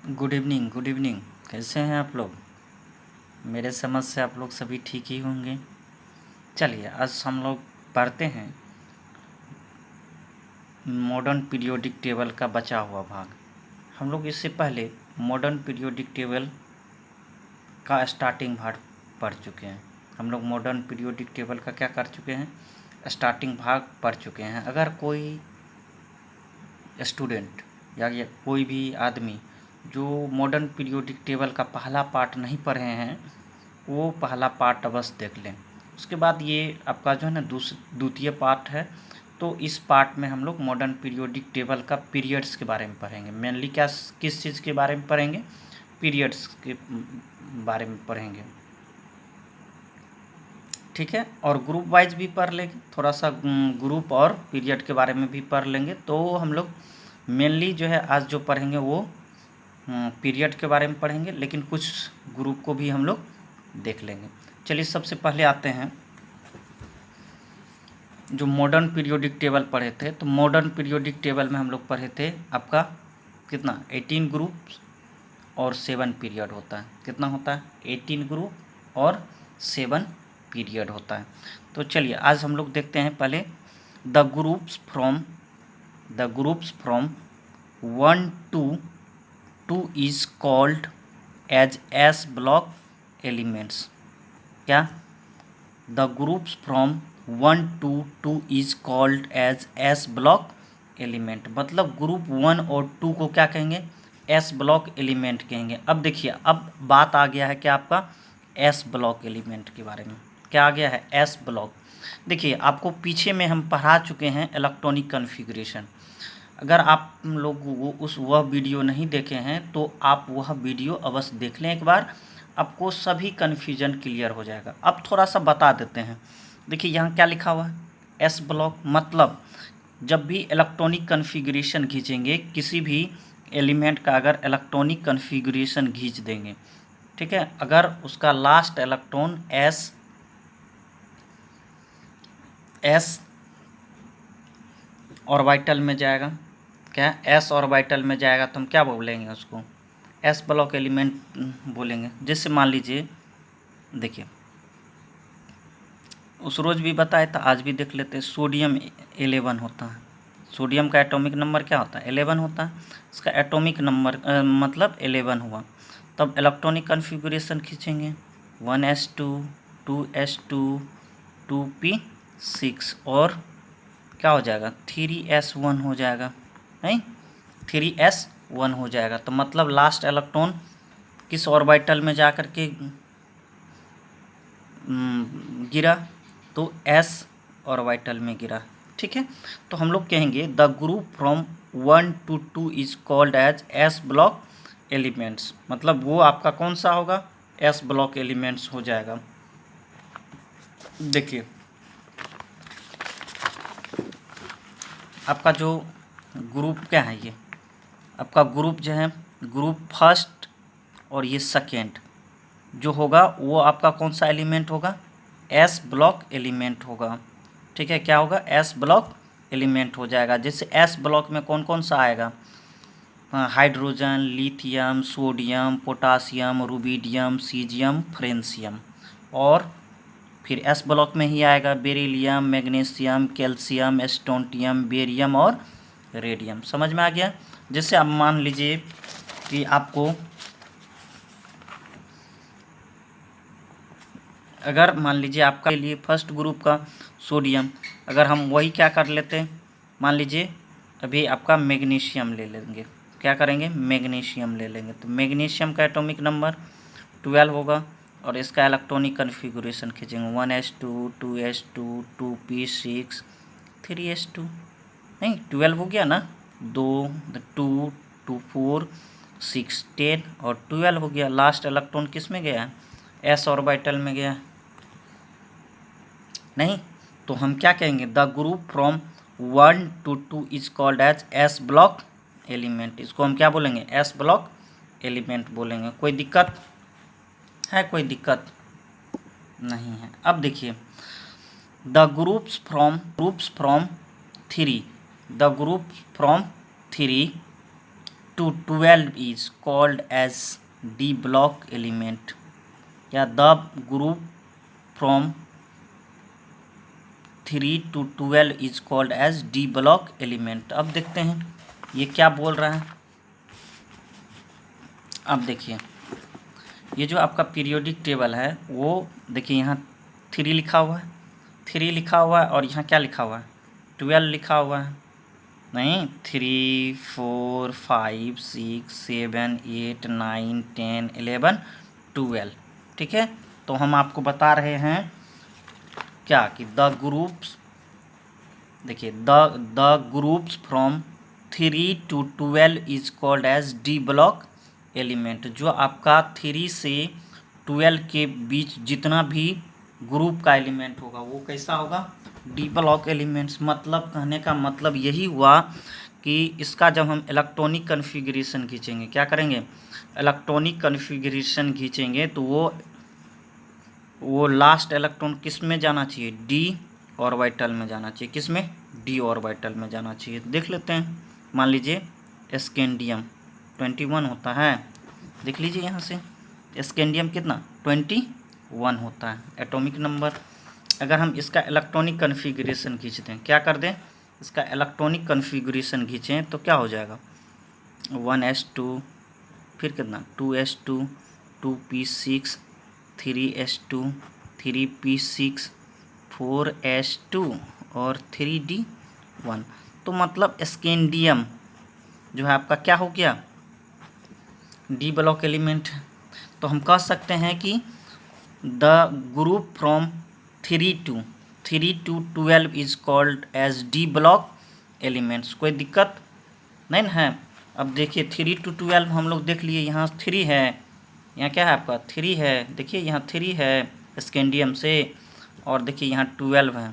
Good evening, good evening. कैसे हैं आप लोग? मेरे समझ से आप लोग सभी ठीक ही होंगे। चलिए आज हम लोग पढ़ते हैं मॉडर्न पीरियोडिक टेबल का बचा हुआ भाग। हम लोग इससे पहले मॉडर्न पीरियोडिक टेबल का स्टार्टिंग भाग पढ़ चुके हैं। हम लोग मॉडर्न पीरियोडिक टेबल का क्या कर चुके हैं? स्टार्टिंग भाग पढ़ चुके हैं। अगर कोई स्टूडेंट या कोई भी आदमी जो मॉडर्न पीरियोडिक टेबल का पहला पार्ट नहीं पढ़े हैं, वो पहला पार्ट अवश्य देख लें। उसके बाद ये आपका जो है ना द्वितीय पार्ट है। तो इस पार्ट में हम लोग मॉडर्न पीरियोडिक टेबल का पीरियड्स के बारे में पढ़ेंगे। मेनली क्या किस चीज़ के बारे में पढ़ेंगे? पीरियड्स के बारे में पढ़ेंगे, ठीक है। और ग्रुप वाइज भी पढ़ लेंगे, थोड़ा सा ग्रुप और पीरियड के बारे में भी पढ़ लेंगे। तो हम लोग मेनली जो है आज जो पढ़ेंगे वो पीरियड के बारे में पढ़ेंगे, लेकिन कुछ ग्रुप को भी हम लोग देख लेंगे। चलिए सबसे पहले आते हैं जो मॉडर्न पीरियोडिक टेबल पढ़े थे। तो मॉडर्न पीरियोडिक टेबल में हम लोग पढ़े थे आपका कितना 18 ग्रुप और 7 पीरियड होता है। कितना होता है? 18 ग्रुप और 7 पीरियड होता है। तो चलिए आज हम लोग देखते हैं पहले the groups from 1 to 2 is called as S block elements। क्या? The groups from 1 to 2 is called as S block element। मतलब ग्रुप 1 और 2 को क्या कहेंगे? S ब्लॉक एलिमेंट कहेंगे। अब देखिए, अब बात आ गया है क्या आपका S ब्लॉक एलिमेंट के बारे में। क्या आ गया है? S block. देखिए आपको पीछे में हम पढ़ा चुके हैं इलेक्ट्रॉनिक कॉन्फ़िगरेशन। अगर आप लोग वह वीडियो नहीं देखे हैं तो आप वह वीडियो अवश्य देख लें एक बार, आपको सभी कन्फ्यूजन क्लियर हो जाएगा। अब थोड़ा सा बता देते हैं। देखिए यहाँ क्या लिखा हुआ है? S block. मतलब जब भी इलेक्ट्रॉनिक कॉन्फ़िगरेशन खींचेंगे, किसी भी एलिमेंट का अगर इलेक्ट्रॉनिक कॉन्फ़िगरेशन खींच देंगे, ठीक है, अगर उसका लास्ट इलेक्ट्रॉन एस ऑर्बिटल में जाएगा, क्या एस ऑर्बिटल में जाएगा, तो हम क्या बोलेंगे? उसको एस ब्लॉक एलिमेंट बोलेंगे। जैसे मान लीजिए, देखिए उस रोज़ भी बताया था, आज भी देख लेते हैं। सोडियम 11 होता है। सोडियम का एटॉमिक नंबर क्या होता है? 11 होता है। इसका एटॉमिक नंबर मतलब 11 हुआ। तब इलेक्ट्रॉनिक कॉन्फ़िगरेशन खींचेंगे 1s2 2s2 2p6 और क्या हो जाएगा? 3s1 हो जाएगा, नहीं 3s1 हो जाएगा। तो मतलब लास्ट इलेक्ट्रॉन किस ऑर्बिटल में जा कर के गिरा? तो s ऑर्बिटल में गिरा, ठीक है। तो हम लोग कहेंगे the group from 1 to 2 is called as s block elements. मतलब वो आपका कौन सा होगा? s ब्लॉक एलिमेंट्स हो जाएगा। देखिए आपका जो ग्रुप क्या है, ये आपका ग्रुप जो है, ग्रुप फर्स्ट और ये सेकेंड जो होगा वो आपका कौन सा एलिमेंट होगा? एस ब्लॉक एलिमेंट होगा, ठीक है। क्या होगा? एस ब्लॉक एलिमेंट हो जाएगा। जैसे एस ब्लॉक में कौन कौन सा आएगा? Hydrogen, lithium, sodium, potassium, rubidium, caesium, francium. और फिर एस ब्लॉक में ही आएगा बेरिलियम, मैग्नीशियम, कैल्शियम, स्टोंटियम, बेरियम और रेडियम। समझ में आ गया? जैसे अब मान लीजिए कि आपको अगर मान लीजिए आपका लिए फर्स्ट ग्रुप का सोडियम, अगर हम वही क्या कर लेते हैं, मान लीजिए अभी आपका मैग्नीशियम ले लेंगे। क्या करेंगे? मैग्नीशियम ले लेंगे। तो मैग्नीशियम का एटॉमिक नंबर 12 होगा और इसका इलेक्ट्रॉनिक कॉन्फ़िगरेशन खींचेंगे 1s2 2s2 2p6 3s2। नहीं 12 हो गया ना, 2 2 2 4 6 10 और 12 हो गया। लास्ट इलेक्ट्रॉन किस में गया है? एस ऑर्बिटल में गया। नहीं तो हम क्या कहेंगे? The group from 1 to 2 is called as S block element. इसको हम क्या बोलेंगे? एस ब्लॉक एलिमेंट बोलेंगे। कोई दिक्कत है? कोई दिक्कत नहीं है। अब देखिए the groups from 3, the group from 3 to 12 is called as d block element. क्या the group from 3 to 12 is called as d block element. अब देखते हैं ये क्या बोल रहा है. अब देखिए ये जो आपका पीरियोडिक टेबल है वो देखिए यहाँ 3 लिखा हुआ है, 3 लिखा हुआ है और यहाँ क्या लिखा हुआ है 12 लिखा हुआ है. नहीं 3 4 5 6 7 8 9 10 11 12. ठीक है, तो हम आपको बता रहे हैं क्या कि द ग्रुप्स देखिए the groups from 3 to 12 is called as D block element. जो आपका 3 से 12 के बीच जितना भी ग्रुप का एलिमेंट होगा वो कैसा होगा डी ब्लॉक एलिमेंट्स. मतलब कहने का मतलब यही हुआ कि इसका जब हम इलेक्ट्रॉनिक कन्फिगरेशन खींचेंगे क्या करेंगे इलेक्ट्रॉनिक कन्फिगरेशन खींचेंगे तो वो लास्ट इलेक्ट्रॉन किस में जाना चाहिए डी ऑर्बिटल में जाना चाहिए. किस में डी ऑर्बिटल में जाना चाहिए. देख लेते हैं. मान लीजिए स्कैंडियम 21 होता है. देख लीजिए यहाँ से स्कैंडियम कितना 21 होता है एटॉमिक नंबर. अगर हम इसका इलेक्ट्रॉनिक कन्फिगरेशन खींचते हैं क्या कर दें इसका इलेक्ट्रॉनिक कन्फिगरेशन खींचें तो क्या हो जाएगा 1s2 फिर कितना 2s2 2p6 3s2 3p6 4s2 और 3d1. तो मतलब स्कैंडियम जो है आपका क्या हो गया डी ब्लॉक एलिमेंट. तो हम कह सकते हैं कि the group from 3 to 12 is called as D block elements. कोई दिक्कत नहीं ना है. अब देखिए 3 to 12 हम लोग देख लिए यहाँ 3 है, यहाँ क्या है आपका 3 है. देखिए यहाँ 3 है स्कैंडियम से और देखिए यहाँ 12 है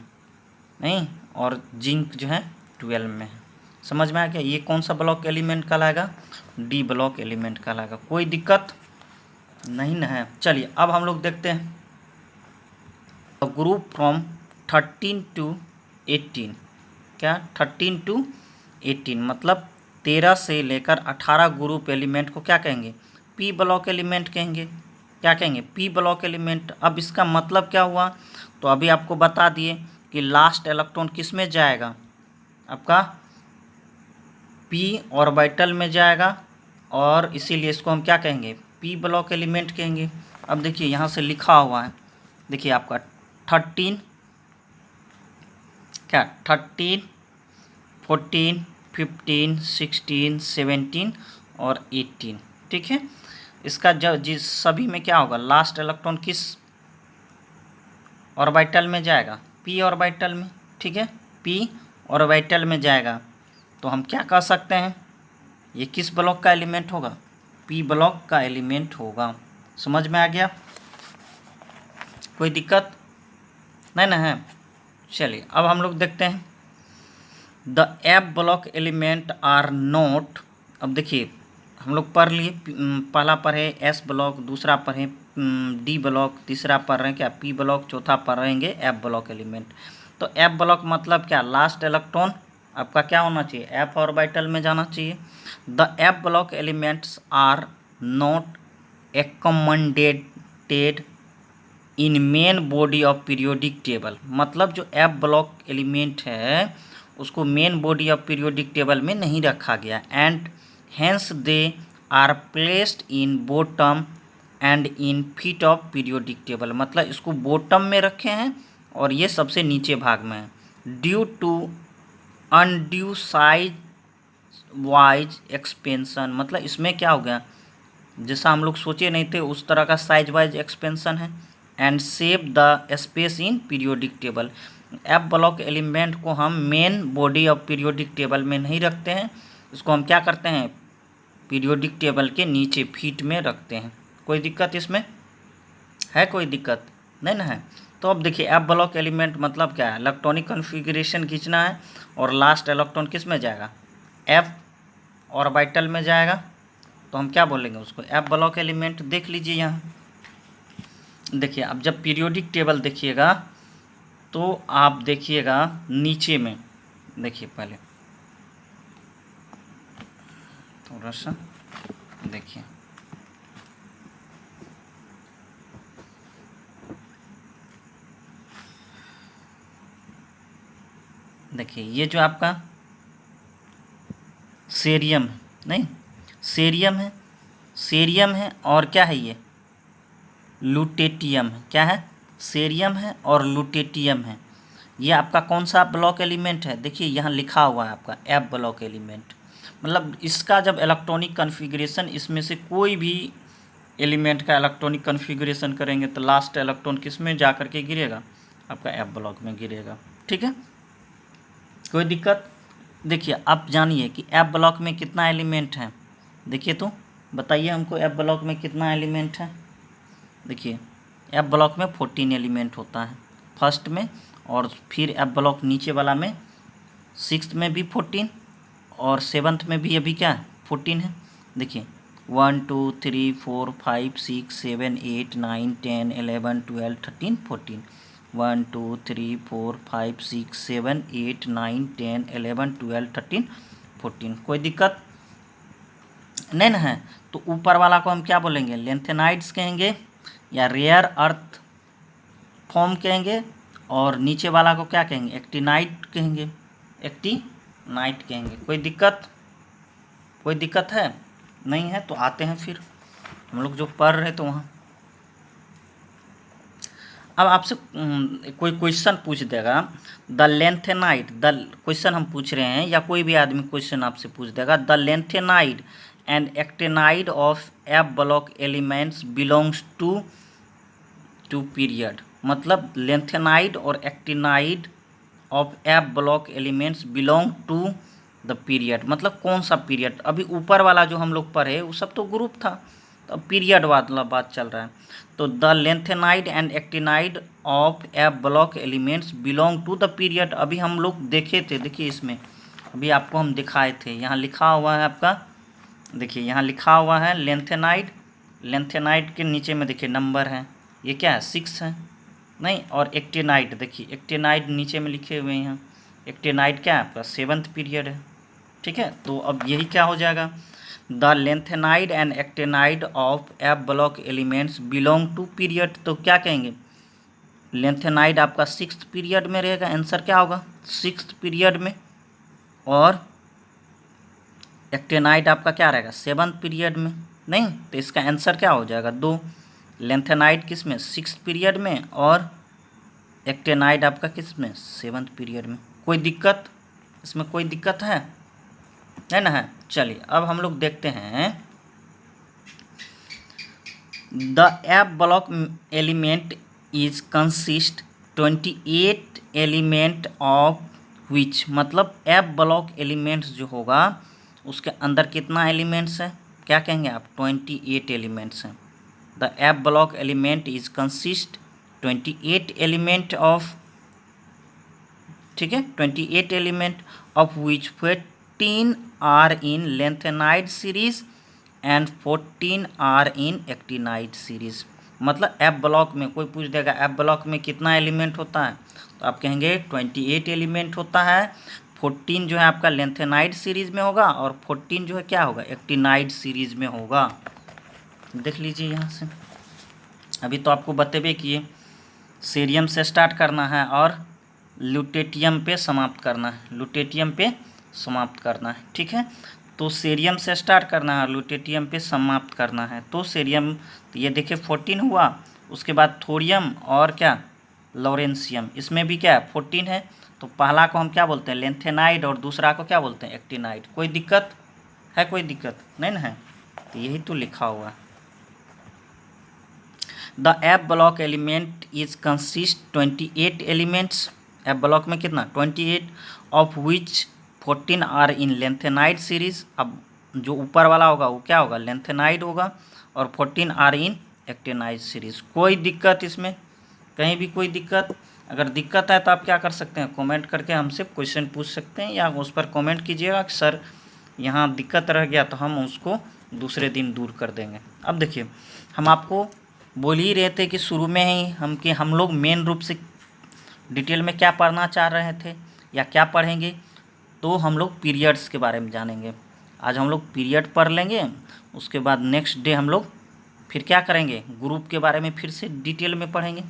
नहीं और जिंक जो है 12 में है. समझ में आ गया. ये कौन सा ब्लॉक एलिमेंट कहलाएगा डी ब्लॉक एलिमेंट कहलाएगा. कोई दिक्कत नहीं ना है. चलिए अब हम लोग देखते हैं ग्रुप फ्रॉम 13 to 18. क्या 13 to 18 मतलब 13 से लेकर 18 ग्रुप एलिमेंट को क्या कहेंगे पी ब्लॉक एलिमेंट कहेंगे. क्या कहेंगे पी ब्लॉक एलिमेंट. अब इसका मतलब क्या हुआ तो अभी आपको बता दिए कि लास्ट इलेक्ट्रॉन किस में जाएगा आपका पी ऑर्बिटल में जाएगा और इसीलिए इसको हम क्या कहेंगे पी ब्लॉक एलिमेंट कहेंगे. अब देखिए यहाँ से लिखा हुआ है देखिए आपका 13 क्या 13 14 15 16 17 और 18. ठीक है, इसका जब जिस सभी में क्या होगा लास्ट इलेक्ट्रॉन किस ऑर्बिटल में जाएगा पी ऑर्बिटल में. ठीक है, पी ऑर्बिटल में जाएगा. तो हम क्या कह सकते हैं ये किस ब्लॉक का एलिमेंट होगा पी ब्लॉक का एलिमेंट होगा. समझ में आ गया. कोई दिक्कत नहीं ना है. चलिए अब हम लोग देखते हैं the F block element are not. अब देखिए हम लोग पढ़ लिए पहला पढ़े एस ब्लॉक, दूसरा पढ़े डी ब्लॉक, तीसरा पढ़ रहे हैं क्या पी ब्लॉक, चौथा पढ़ रहेंगे एफ ब्लॉक एलिमेंट. तो एफ ब्लॉक मतलब क्या लास्ट इलेक्ट्रॉन आपका क्या होना चाहिए एफ ऑर्बिटल में जाना चाहिए. The F block elements are not accommodated in main body of periodic table. मतलब जो एफ ब्लॉक एलिमेंट है उसको main body of periodic table में नहीं रखा गया. And hence they are placed in bottom and in feet of periodic table. मतलब इसको बॉटम में रखे हैं और ये सबसे नीचे भाग में है. Due to undue size wise expansion. मतलब इसमें क्या हो गया जैसा हम लोग सोचे नहीं थे उस तरह का साइज वाइज एक्सपेंशन है. And save the space in periodic table. F block element को हम main body of periodic table में नहीं रखते हैं, इसको हम क्या करते हैं पीरियोडिक टेबल के नीचे फीट में रखते हैं. कोई दिक्कत इसमें है कोई दिक्कत नहीं ना है. तो अब देखिए एफ ब्लॉक एलिमेंट मतलब क्या है इलेक्ट्रॉनिक कन्फिगरेशन खींचना है और लास्ट इलेक्ट्रॉन किस में जाएगा एफ ऑर्बिटल में जाएगा. तो हम क्या बोलेंगे उसको एफ ब्लॉक एलिमेंट. देख लीजिए यहाँ देखिए अब जब पीरियोडिक टेबल देखिएगा तो आप देखिएगा नीचे में देखिए पहले थोड़ा सा देखिए, देखिए ये जो आपका सेरियम नहीं, सेरियम है, सेरियम है और क्या है ये लुटेटियम है। क्या है? सेरियम है और लुटेटियम है। ये आपका कौन सा ब्लॉक एलिमेंट है? देखिए यहाँ लिखा हुआ है आपका एफ ब्लॉक एलिमेंट। मतलब इसका जब इलेक्ट्रॉनिक कॉन्फ़िगरेशन, इसमें से कोई भी एलिमेंट का इलेक्ट्रॉनिक कॉन्फ़िगरेशन करेंगे तो लास्ट इलेक्ट्रॉन किस में जा कर के गिरेगा? आपका एफ ब्लॉक में गिरेगा। ठीक है, कोई दिक्कत? देखिए आप जानिए कि एफ ब्लॉक में कितना एलिमेंट है। देखिए तो बताइए हमको, एफ ब्लॉक में कितना एलिमेंट है? देखिए एफ ब्लॉक में 14 एलिमेंट होता है फर्स्ट में, और फिर एफ ब्लॉक नीचे वाला में 6th में भी 14 और 7th में भी अभी क्या है 14 है। देखिए 1 2 3 4 5 6 7 8 9 10 11 12 13 14, 1 2 3 4 5 6 7 8 9 10 11 12 13 14। कोई दिक्कत नहीं ना है? तो ऊपर वाला को हम क्या बोलेंगे? लेंथेनाइड्स कहेंगे या रेयर अर्थ फॉर्म कहेंगे, और नीचे वाला को क्या कहेंगे? एक्टिनाइट कहेंगे, एक्टिनाइट कहेंगे। कोई दिक्कत? कोई दिक्कत है? नहीं है तो आते हैं फिर हम लोग जो पढ़ रहे तो वहाँ। अब आपसे कोई क्वेश्चन पूछ देगा, द लेंथेनाइड, द क्वेश्चन हम पूछ रहे हैं या कोई भी आदमी क्वेश्चन आपसे पूछ देगा, the lanthanide and actinide of F block elements belongs to period. मतलब लेंथेनाइड और actinide of F block elements belong to the period, मतलब कौन सा पीरियड? अभी ऊपर वाला जो हम लोग पढ़े वो सब तो ग्रुप था, तो पीरियड वाला बात चल रहा है। तो the lanthanide and actinide of F block elements belong to the period अभी हम लोग देखे थे। देखिए इसमें अभी आपको हम दिखाए थे, यहाँ लिखा हुआ है आपका, देखिए यहाँ लिखा हुआ है लेंथेनाइड, लेंथेनाइड के नीचे में देखिए नंबर है, ये क्या है 6 है नहीं, और एक्टिनाइड देखिए एक्टिनाइड नीचे में लिखे हुए हैं, एक्टिनाइड क्या है आपका 7th पीरियड है। ठीक है, तो अब यही क्या हो जाएगा, the lanthanide and actinide of F block elements belong to period. तो क्या कहेंगे? लेंथेनाइड आपका 6th पीरियड में रहेगा, आंसर क्या होगा 6th पीरियड में, और एक्टिनाइड आपका क्या रहेगा 7th पीरियड में। नहीं तो इसका आंसर क्या हो जाएगा 2, लेंथेनाइड किस में 6th पीरियड में, और एक्टिनाइड आपका किस में 7th पीरियड में। कोई दिक्कत इसमें? कोई दिक्कत है ना है? चलिए अब हम लोग देखते हैं, the F block element is consist 28 element of विच, मतलब एफ ब्लॉक एलिमेंट्स जो होगा उसके अंदर कितना एलिमेंट्स है? क्या कहेंगे आप? 28 एलिमेंट्स हैं। The F block element is consist 28 element of, ठीक है 28 element of which 14 are in lanthanide series and 14 are in actinide series. मतलब एफ ब्लॉक में कोई पूछ देगा एफ ब्लॉक में कितना एलिमेंट होता है, तो आप कहेंगे 28 एलिमेंट होता है, 14 जो है आपका लेंथेनाइड सीरीज में होगा और 14 जो है क्या होगा एक्टिनाइड सीरीज में होगा। देख लीजिए यहाँ से, अभी तो आपको बतेबे किए सेरियम से स्टार्ट करना है और लुटेटियम पे समाप्त करना है, लुटेटियम पे समाप्त करना है। ठीक है, तो सेरियम से स्टार्ट करना है, लुटेटियम पे समाप्त करना है। तो सेरियम, तो ये देखिए 14 हुआ, उसके बाद थोरियम और क्या लॉरेंसियम, इसमें भी क्या है 14 है। तो पहला को हम क्या बोलते हैं लेंथेनाइड और दूसरा को क्या बोलते हैं एक्टिनाइड। कोई दिक्कत है? कोई दिक्कत नहीं ना है? तो यही तो लिखा हुआ है, the F block element is consist 28 elements. F block में कितना 28, of which 14 are in lanthanide series. अब जो ऊपर वाला होगा वो क्या होगा लेंथेनाइड होगा, और 14 आर इन एक्टिनाइड सीरीज। कोई दिक्कत इसमें? कहीं भी कोई दिक्कत? अगर दिक्कत है तो आप क्या कर सकते हैं कमेंट करके हमसे क्वेश्चन पूछ सकते हैं, या उस पर कमेंट कीजिएगा कि सर यहाँ दिक्कत रह गया, तो हम उसको दूसरे दिन दूर कर देंगे। अब देखिए हम आपको बोल ही रहे थे कि शुरू में ही हम लोग मेन रूप से डिटेल में क्या पढ़ना चाह रहे थे या क्या पढ़ेंगे, तो हम लोग पीरियड्स के बारे में जानेंगे। आज हम लोग पीरियड पढ़ लेंगे, उसके बाद नेक्स्ट डे हम लोग फिर क्या करेंगे, ग्रुप के बारे में फिर से डिटेल में पढ़ेंगे।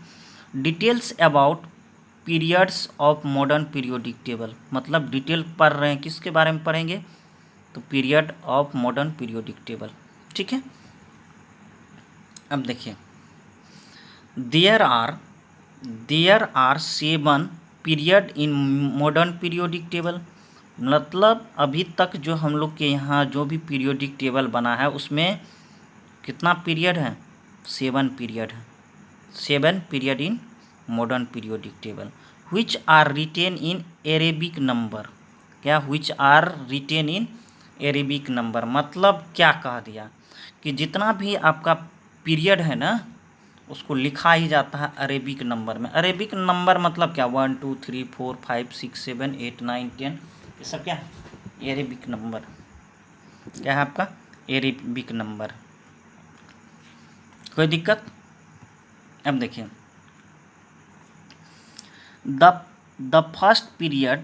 Details about periods of modern periodic table, मतलब डिटेल पढ़ रहे हैं, किसके बारे में पढ़ेंगे, तो period of modern periodic table. ठीक है, अब देखिए, there are 7 period in modern periodic table, मतलब अभी तक जो हम लोग के यहाँ जो भी पीरियोडिक टेबल बना है उसमें कितना पीरियड है, 7 पीरियड है, 7 period in modern periodic table, which are written in Arabic number। क्या which are written in Arabic number, मतलब क्या कह दिया कि जितना भी आपका पीरियड है ना उसको लिखा ही जाता है अरेबिक नंबर में। अरेबिक नंबर मतलब क्या, 1 2 3 4 5 6 7 8 9 10, ये सब क्या है, अरेबिक नंबर। क्या है आपका, अरेबिक नंबर। कोई दिक्कत? अब देखिए, the first period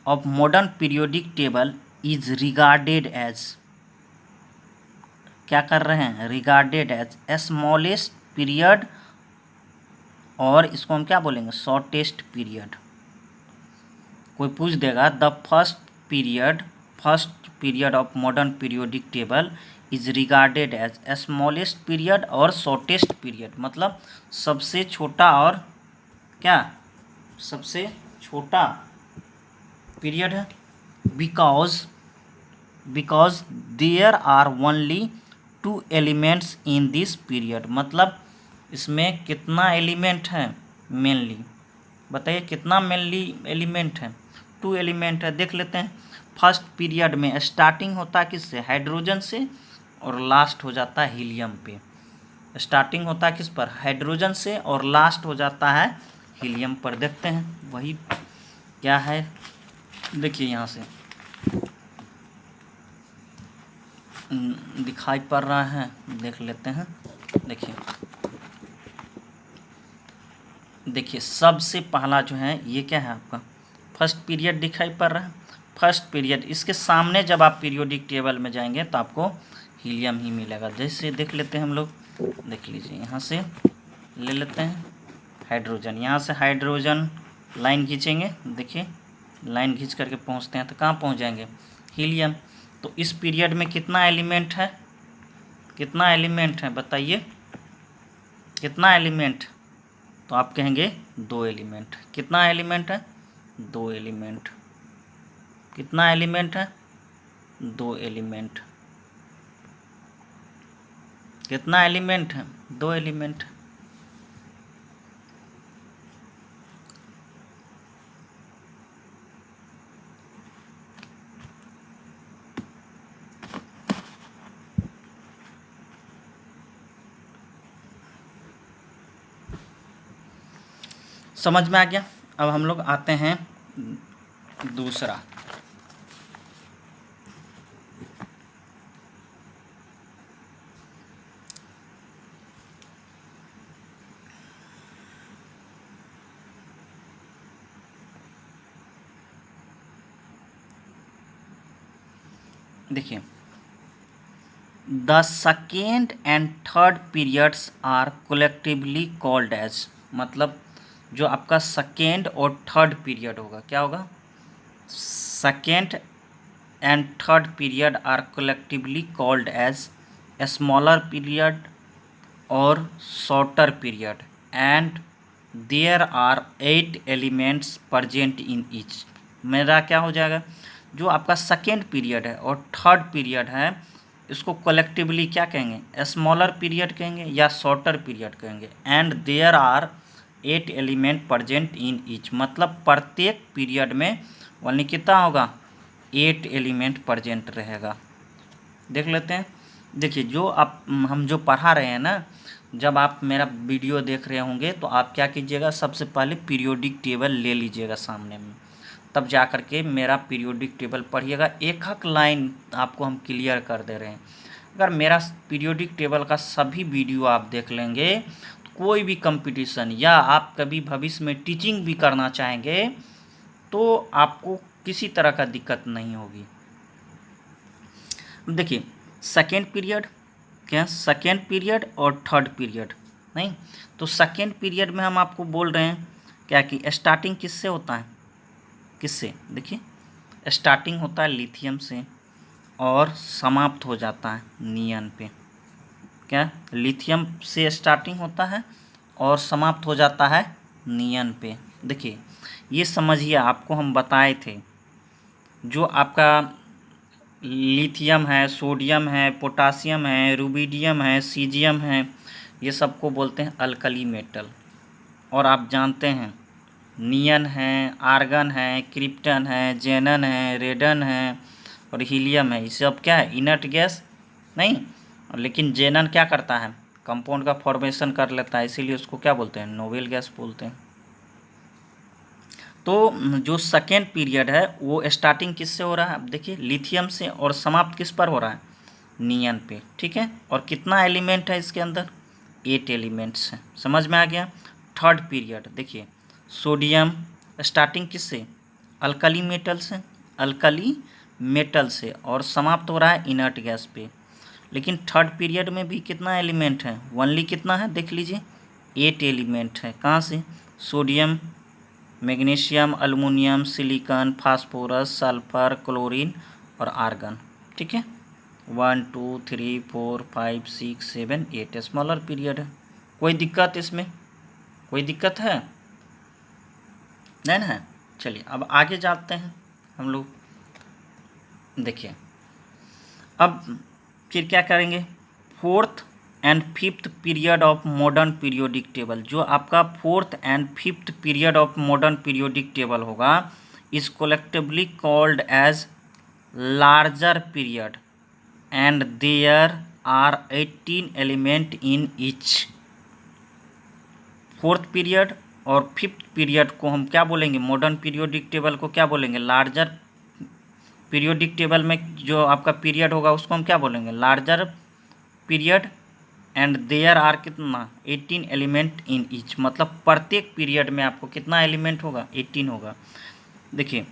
of modern periodic table is regarded as, क्या कर रहे हैं, रिगार्डेड एज स्मॉलेस्ट पीरियड, और इसको हम क्या बोलेंगे, शॉर्टेस्ट पीरियड। कोई पूछ देगा the first period of modern periodic table is regarded as smallest period और शॉर्टेस्ट पीरियड, मतलब सबसे छोटा और क्या, सबसे छोटा पीरियड है। Because there are only 2 elements in this period, मतलब इसमें कितना एलिमेंट है मेनली, बताइए कितना मेनली एलिमेंट है, 2 एलिमेंट है। देख लेते हैं, फर्स्ट पीरियड में स्टार्टिंग होता है किससे, हाइड्रोजन से, और लास्ट हो जाता है हीलियम पे। स्टार्टिंग होता है किस पर, हाइड्रोजन से, और लास्ट हो जाता है हीलियम पर। देखते हैं वही क्या है, देखिए यहाँ से दिखाई पड़ रहा है, देख लेते हैं। देखिए सबसे पहला जो है ये क्या है आपका, फर्स्ट पीरियड दिखाई पड़ रहा है। फर्स्ट पीरियड, इसके सामने जब आप पीरियोडिक टेबल में जाएंगे तो आपको हीलियम ही मिलेगा। जैसे देख लेते हैं हम लोग, देख लीजिए यहाँ से ले लेते हैं हाइड्रोजन, यहाँ से हाइड्रोजन लाइन खींचेंगे, देखिए लाइन खींच करके पहुँचते हैं तो कहाँ पहुँच जाएंगे, हीलियम। तो इस पीरियड में कितना एलिमेंट है, कितना एलिमेंट है बताइए, कितना एलिमेंट, तो आप कहेंगे 2 एलिमेंट। कितना एलिमेंट है, 2 एलिमेंट। कितना एलिमेंट है, 2 एलिमेंट। कितना एलिमेंट है, 2 एलिमेंट। समझ में आ गया। अब हम लोग आते हैं दूसरा, देखिए the second and third periods are collectively called as, मतलब जो आपका सेकेंड और थर्ड पीरियड होगा, क्या होगा, second and third period are collectively called as smaller period और shorter period, and there are 8 elements present in each. मेरा क्या हो जाएगा, जो आपका सेकेंड पीरियड है और थर्ड पीरियड है इसको कलेक्टिवली क्या कहेंगे, स्मॉलर पीरियड कहेंगे या शॉर्टर पीरियड कहेंगे। And there are 8 element present in each, मतलब प्रत्येक पीरियड में ओनली कितना होगा, 8 एलिमेंट प्रजेंट रहेगा। देख लेते हैं, देखिए जो आप हम जो पढ़ा रहे हैं ना, जब आप मेरा वीडियो देख रहे होंगे तो आप क्या कीजिएगा, सबसे पहले पीरियोडिक टेबल ले लीजिएगा सामने में, तब जा कर के मेरा पीरियोडिक टेबल पढ़िएगा। एक एक लाइन आपको हम क्लियर कर दे रहे हैं। अगर मेरा पीरियोडिक टेबल का सभी वीडियो आप देख लेंगे, कोई भी कंपटीशन या आप कभी भविष्य में टीचिंग भी करना चाहेंगे तो आपको किसी तरह का दिक्कत नहीं होगी। देखिए सेकेंड पीरियड क्या, सेकेंड पीरियड और थर्ड पीरियड नहीं, तो सेकेंड पीरियड में हम आपको बोल रहे हैं क्या कि स्टार्टिंग किससे होता है, किससे, देखिए स्टार्टिंग होता है लिथियम से और समाप्त हो जाता है नियन पे। क्या, लिथियम से स्टार्टिंग होता है और समाप्त हो जाता है नियन पे। देखिए ये समझिए, आपको हम बताए थे जो आपका लिथियम है, सोडियम है, पोटासियम है, रुबिडियम है, सीजियम है, ये सबको बोलते हैं अल्कली मेटल। और आप जानते हैं नियन है, आर्गन है, क्रिप्टन है, जेनन है, रेडन है और हीलियम है, ये सब क्या है, इनर्ट गैस नहीं। लेकिन जेनन क्या करता है, कंपाउंड का फॉर्मेशन कर लेता है, इसीलिए उसको क्या बोलते हैं, नोबेल गैस बोलते हैं। तो जो सेकेंड पीरियड है वो स्टार्टिंग किससे हो रहा है, अब देखिए लिथियम से, और समाप्त किस पर हो रहा है, नियन पे, ठीक है। और कितना एलिमेंट है इसके अंदर, 8 एलिमेंट्स हैं, समझ में आ गया। थर्ड पीरियड देखिए सोडियम स्टार्टिंग किससे, अल्कली मेटल से, अल्कली मेटल से, और समाप्त हो रहा है इनर्ट गैस पे। लेकिन थर्ड पीरियड में भी कितना एलिमेंट है, ओनली कितना है देख लीजिए, 8 एलिमेंट है। कहाँ से, sodium, magnesium, aluminium, silicon, phosphorus, sulphur, chlorine और आर्गन, ठीक है। 1 2 3 4 5 6 7 8 स्मॉलर पीरियड है। कोई दिक्कत इसमें, कोई दिक्कत है नहीं ना है। चलिए अब आगे जाते हैं हम लोग, देखिए अब फिर क्या करेंगे, fourth and fifth period of modern periodic table. जो आपका fourth and fifth period of modern periodic table होगा is collectively called as larger period and there are 18 element in each. Fourth period और फिफ्थ पीरियड को हम क्या बोलेंगे, modern periodic table को क्या बोलेंगे, लार्जर पीरियोडिक टेबल में जो आपका पीरियड होगा उसको हम क्या बोलेंगे, larger period and there are कितना, 18 एलिमेंट इन ईच। मतलब प्रत्येक पीरियड में आपको कितना एलिमेंट होगा, 18 होगा। देखिए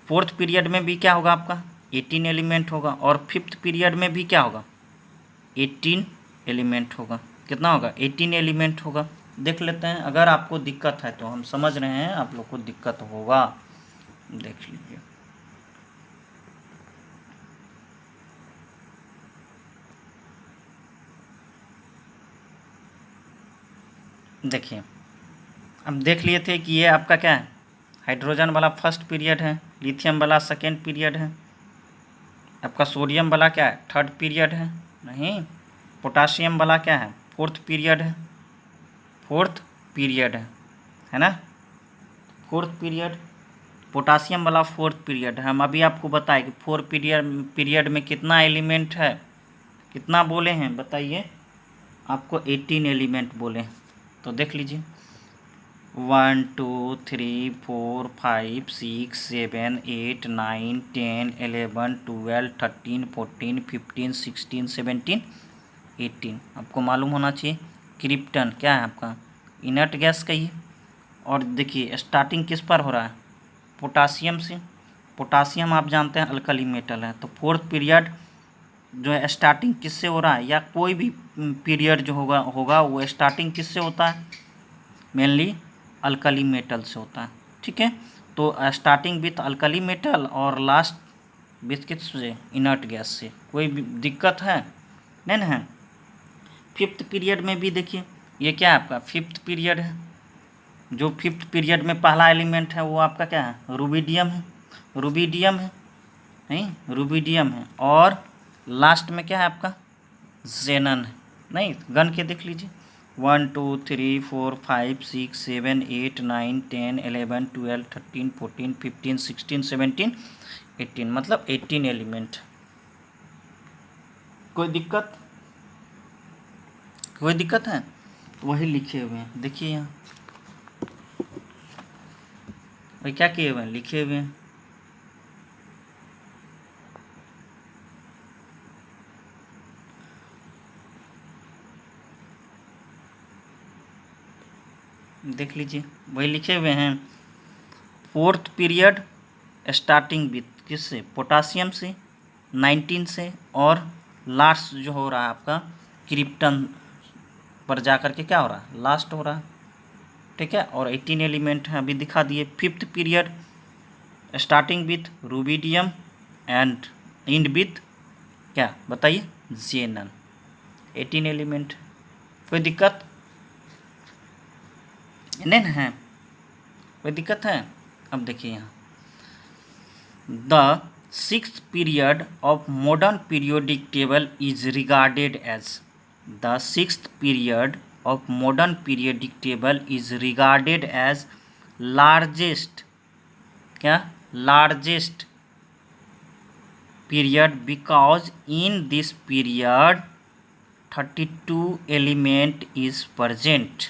फोर्थ पीरियड में भी क्या होगा आपका 18 एलिमेंट होगा, और फिफ्थ पीरियड में भी क्या होगा 18 एलिमेंट होगा। कितना होगा 18 एलिमेंट होगा। देख लेते हैं, अगर आपको दिक्कत है तो हम समझ रहे हैं आप लोग को दिक्कत होगा, देख लीजिए। देखिए हम देख लिए थे कि ये आपका क्या है, हाइड्रोजन वाला फर्स्ट पीरियड है, लिथियम वाला सेकेंड पीरियड है, आपका सोडियम वाला क्या है थर्ड पीरियड है, नहीं पोटासियम वाला क्या है फोर्थ पीरियड है, फोर्थ पीरियड है ना, फोर्थ पीरियड। पोटासियम वाला फोर्थ पीरियड है। हम अभी आपको बताएं कि फोर्थ पीरियड में कितना एलिमेंट है, कितना बोले हैं बताइए, आपको 18 एलिमेंट बोले हैं। तो देख लीजिए 1 2 3 4 5 6 7 8 9 10 11 12 13 14 15 16 17 18। आपको मालूम होना चाहिए क्रिप्टन क्या है आपका, इनर्ट गैस का ही। और देखिए स्टार्टिंग किस पर हो रहा है, पोटासियम से। पोटासियम आप जानते हैं अल्कली मेटल है। तो फोर्थ पीरियड जो है स्टार्टिंग किससे हो रहा है, या कोई भी पीरियड जो होगा वो स्टार्टिंग किससे होता है, मेनली अल्कली मेटल से होता है, ठीक है। तो स्टार्टिंग विथ अल्कली मेटल और लास्ट विथ किस से, इनर्ट गैस से। कोई भी दिक्कत है नहीं ना है। फिफ्थ पीरियड में भी देखिए ये क्या है आपका फिफ्थ पीरियड है। जो फिफ्थ पीरियड में पहला एलिमेंट है वो आपका क्या है, रुबिडियम है, रुबिडियम है, नहीं रुबिडियम है। और लास्ट में क्या है आपका जेनन है, नहीं गन के देख लीजिए 1 2 3 4 5 6 7 8 9 10 11 12 13 14 15 16 17 18, मतलब 18 एलिमेंट। कोई दिक्कत, कोई दिक्कत है, वही लिखे हुए हैं देखिए यहाँ, वही क्या किए हुए हैं लिखे हुए हैं। देख लीजिए वही लिखे हुए हैं। फोर्थ पीरियड स्टार्टिंग विथ किससे, पोटासियम से, 19 से, और लास्ट जो हो रहा है आपका क्रिप्टन पर जाकर के क्या हो रहा है, लास्ट हो रहा है, ठीक है। और 18 एलिमेंट हैं, अभी दिखा दिए। Fifth period starting with rubidium and and with क्या बताइए, जेनन। 18 एलिमेंट, कोई दिक्कत नहीं ना है, कोई दिक्कत है। अब देखिए यहाँ, the sixth period of modern periodic table is regarded as, the sixth period of modern periodic table is regarded as largest, क्या, largest period because in this period 32 element is present.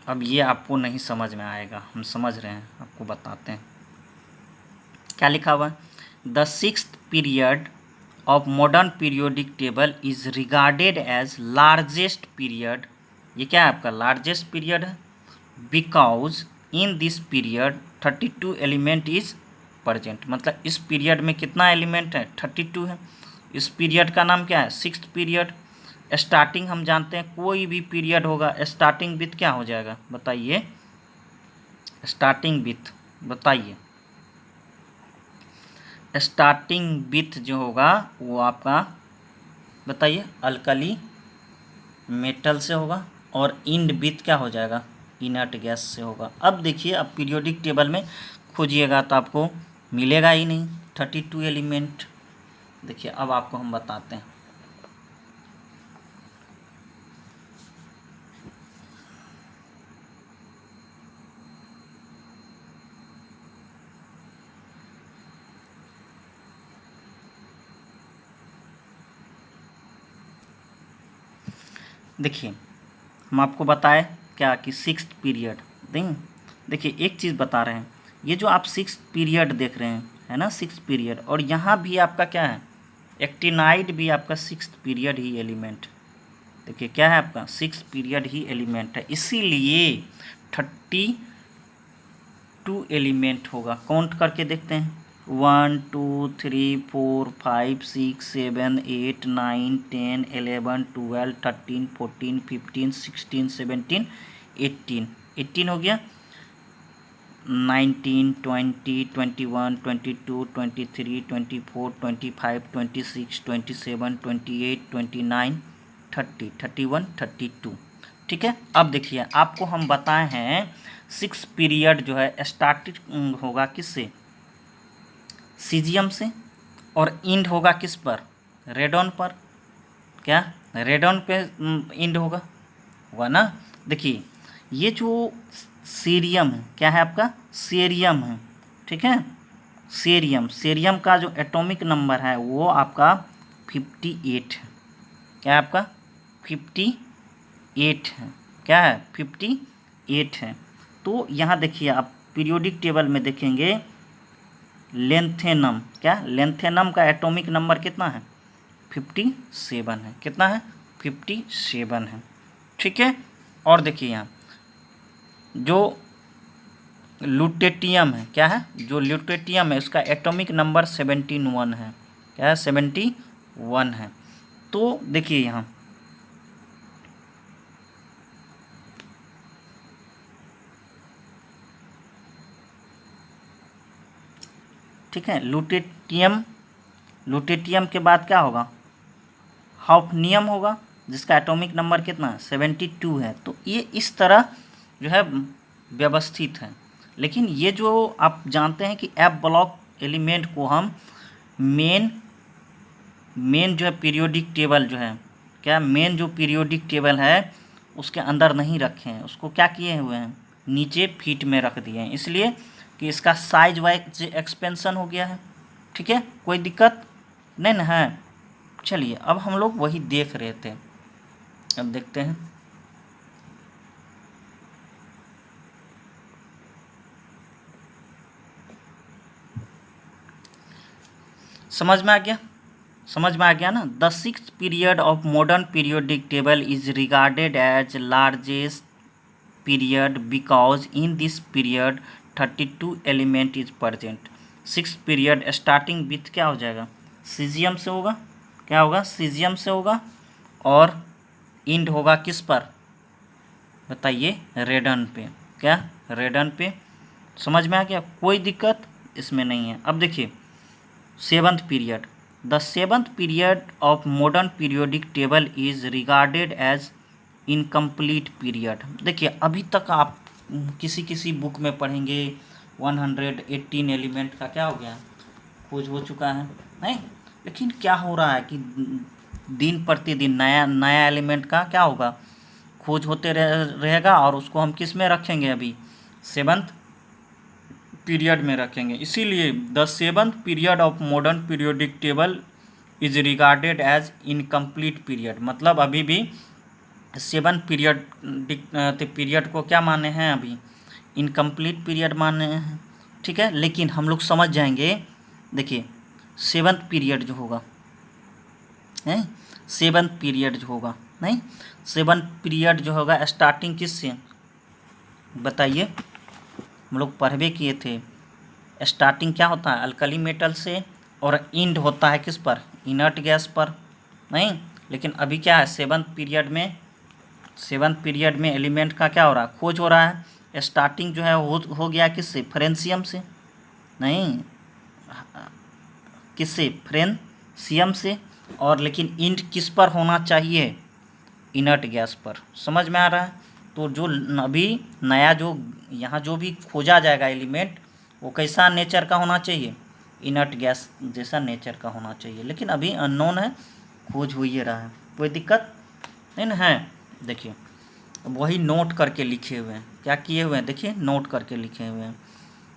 अब ये आपको नहीं समझ में आएगा, हम समझ रहे हैं, आपको बताते हैं क्या लिखा हुआ है। The sixth period of modern periodic table is regarded as largest period, ये क्या है आपका लार्जेस्ट पीरियड है, because in this period 32 element is present. मतलब इस पीरियड में कितना एलिमेंट है, 32 है। इस पीरियड का नाम क्या है, सिक्स्थ पीरियड। स्टार्टिंग हम जानते हैं, कोई भी पीरियड होगा स्टार्टिंग विथ क्या हो जाएगा, बताइए, स्टार्टिंग विथ, बताइए, स्टार्टिंग विथ जो होगा वो आपका बताइए अल्कली मेटल से होगा, और इंड विथ क्या हो जाएगा, इनर्ट गैस से होगा। अब देखिए, अब पीरियोडिक टेबल में खोजिएगा तो आपको मिलेगा ही नहीं 32 एलिमेंट। देखिए अब आपको हम बताते हैं, देखिए हम आपको बताए क्या कि सिक्स्थ पीरियड दें। देखिए एक चीज़ बता रहे हैं, ये जो आप सिक्स्थ पीरियड देख रहे हैं है ना, सिक्स्थ पीरियड, और यहाँ भी आपका क्या है, एक्टिनाइड भी आपका सिक्स्थ पीरियड ही एलिमेंट। देखिए क्या है आपका सिक्स्थ पीरियड ही एलिमेंट है, इसीलिए 32 एलिमेंट होगा। काउंट करके देखते हैं, 1 2 3 4 5 6 7 8 9 10 11 12 13 14 15 16 17 18, 18 हो गया, 19 20 21 22 23 24 25 26 27 28 29 30 31 32, ठीक है। अब देखिए आपको हम बताए हैं सिक्स पीरियड जो है स्टार्टेड होगा किससे, सीजियम से, और इंड होगा किस पर, रेडॉन पर। क्या रेडॉन पे इंड होगा ना। देखिए ये जो सीरियम है, क्या है आपका, सीरियम है, ठीक है। सीरियम, सीरियम का जो एटॉमिक नंबर है वो आपका 58 है। क्या है आपका 58 है, क्या है 58 है। तो यहाँ देखिए आप पीरियोडिक टेबल में देखेंगे लेंथेनम, क्या लेंथेनम का एटॉमिक नंबर कितना है, 57 है, कितना है 57 है, ठीक है। और देखिए यहाँ जो ल्यूटेटियम है, क्या है, जो ल्यूटेटियम है उसका एटॉमिक नंबर 71 है, क्या है 71 है। तो देखिए यहाँ ठीक है, ल्यूटेटियम, ल्यूटेटियम के बाद क्या होगा, हाफनियम होगा, जिसका एटॉमिक नंबर कितना है 72 है। तो ये इस तरह जो है व्यवस्थित है। लेकिन ये जो आप जानते हैं कि एफ ब्लॉक एलिमेंट को हम मेन जो है पीरियोडिक टेबल जो है, क्या मेन जो पीरियोडिक टेबल है उसके अंदर नहीं रखे हैं, उसको क्या किए हुए हैं, नीचे फीट में रख दिए हैं, इसलिए कि इसका साइज वाइज एक्सपेंशन हो गया है, ठीक है। कोई दिक्कत नहीं ना है। चलिए अब हम लोग वही देख रहे थे, अब देखते हैं। समझ में आ गया, समझ में आ गया ना। The sixth period of modern periodic table is regarded as largest period because in this period 32 element is present. Six period starting with क्या हो जाएगा, सीजियम से होगा, क्या होगा, सीजियम से होगा, और इंड होगा किस पर बताइए, रेडन पे। क्या, रेडन पे। समझ में आ गया, कोई दिक्कत इसमें नहीं है। अब देखिए seventh period, the seventh period of modern periodic table is regarded as incomplete period. देखिए अभी तक आप किसी किसी बुक में पढ़ेंगे 118 एलिमेंट का क्या हो गया, खोज हो चुका है, नहीं, लेकिन क्या हो रहा है कि दिन प्रतिदिन नया नया एलिमेंट का क्या होगा, खोज होते रहेगा, और उसको हम किस में रखेंगे, अभी सेवंथ पीरियड में रखेंगे। इसीलिए the seventh period of modern periodic table is regarded as incomplete period, मतलब अभी भी सेवन पीरियड को क्या माने हैं, अभी इनकम्प्लीट पीरियड माने हैं, ठीक है। लेकिन हम लोग समझ जाएंगे, देखिए सेवंथ पीरियड जो होगा, नहीं, सेवंथ पीरियड जो होगा, नहीं, सेवंथ पीरियड जो होगा स्टार्टिंग किस से बताइए, हम लोग पढ़वे किए थे, स्टार्टिंग क्या होता है, अल्कली मेटल से, और इंड होता है किस पर, इनर्ट गैस पर, नहीं। लेकिन अभी क्या है, सेवंथ पीरियड में एलिमेंट का क्या हो रहा है, खोज हो रहा है। स्टार्टिंग जो है हो गया किससे, फ्रेंसियम से, नहीं, किससे, फ्रेंसियम से, और लेकिन इंड किस पर होना चाहिए, इनर्ट गैस पर। समझ में आ रहा है। तो जो अभी नया जो यहाँ जो भी खोजा जाएगा एलिमेंट, वो कैसा नेचर का होना चाहिए, इनर्ट गैस जैसा नेचर का होना चाहिए, लेकिन अभी अननोन है, खोज हो ही रहा है, कोई दिक्कत नहीं ना है। देखिए अब वही नोट करके लिखे हुए हैं, क्या किए हुए हैं, देखिए नोट करके लिखे हुए हैं।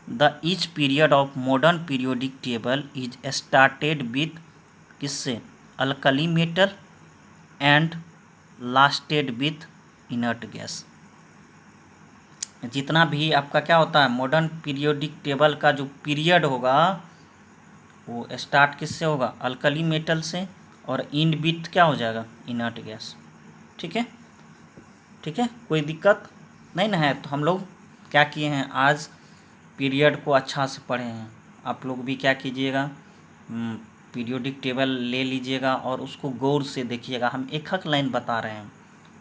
The each period of modern periodic table is started with किससे, alkali metal and lasted with inert gas. जितना भी आपका क्या होता है मॉडर्न पीरियोडिक टेबल का जो पीरियड होगा, वो स्टार्ट किससे होगा, अल्कली मेटल से, और इंड विथ क्या हो जाएगा, इनर्ट गैस। ठीक है, ठीक है, कोई दिक्कत नहीं ना है। तो हम लोग क्या किए हैं, आज पीरियड को अच्छा से पढ़े हैं। आप लोग भी क्या कीजिएगा, पीरियोडिक टेबल ले लीजिएगा और उसको गौर से देखिएगा, हम एक एक लाइन बता रहे हैं,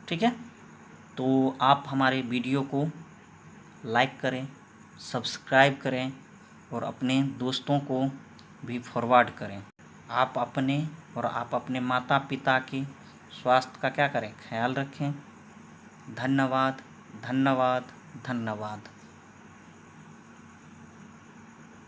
ठीक है। तो आप हमारे वीडियो को लाइक करें, सब्सक्राइब करें, और अपने दोस्तों को भी फॉरवर्ड करें। आप अपने माता पिता की स्वास्थ्य का क्या करें, ख्याल रखें। धन्यवाद, धन्यवाद, धन्यवाद।